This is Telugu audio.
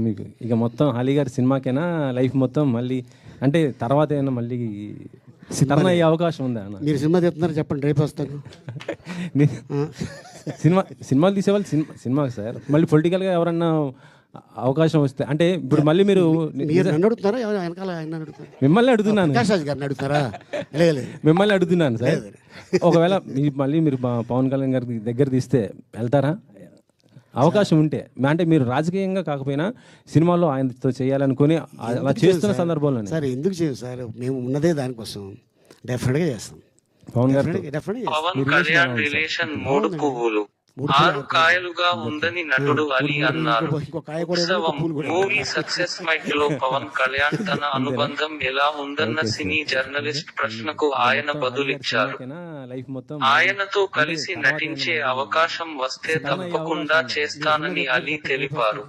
మీకు ఇక మొత్తం 'అలీ' గారి సినిమాకేనా లైఫ్ మొత్తం మళ్ళీ అంటే తర్వాత ఏమైనా మళ్ళీ టర్న్ అయ్యే అవకాశం ఉందా అన్న? మీరు సినిమా చెప్తున్నారు చెప్పండి, రేపు వస్తాను. సినిమాలు తీసేవాళ్ళు సినిమాకి సార్ మళ్ళీ పొలిటికల్గా ఎవరన్నా అవకాశం వస్తే అంటే ఇప్పుడు మళ్ళీ మీరు నన్ను అడుగుతున్నారా వెనకాల ఆయన అడుగుతారు? మిమ్మల్ని అడుగుతున్నాను. ప్రకాష్ రాజ్ గారిని అడుగుతారా? లేదు మిమ్మల్ని అడుగుతున్నాను సార్. ఒకవేళ మళ్ళీ మీరు పవన్ కళ్యాణ్ గారి దగ్గర తీస్తే వెళ్తారా? అవకాశం ఉంటే అంటే మీరు రాజకీయంగా కాకపోయినా సినిమాలో ఆయనతో చేయాలనుకుని అలా చేస్తున్న సందర్భంలో సార్ ఎందుకు చేయం సార్, మేము ఉన్నదే దానికోసం. డెఫినెట్గా చేస్తాం. పవన్ గారు పవన్ కళ్యాణ్ రిలేషన్ 3 పువ్వులు 6 కాయలుగా ఉందని నటుడు అలీ అన్నారు. ఉత్సవం మూవీ సక్సెస్ మైట్ లో పవన్ కళ్యాణ్ తన అనుబంధం ఎలా ఉందన్న సినీ జర్నలిస్ట్ ప్రశ్నకు ఆయన బదులిచ్చారు. ఆయనతో కలిసి నటించే అవకాశం వస్తే తప్పకుండా చేస్తానని అలీ తెలిపారు.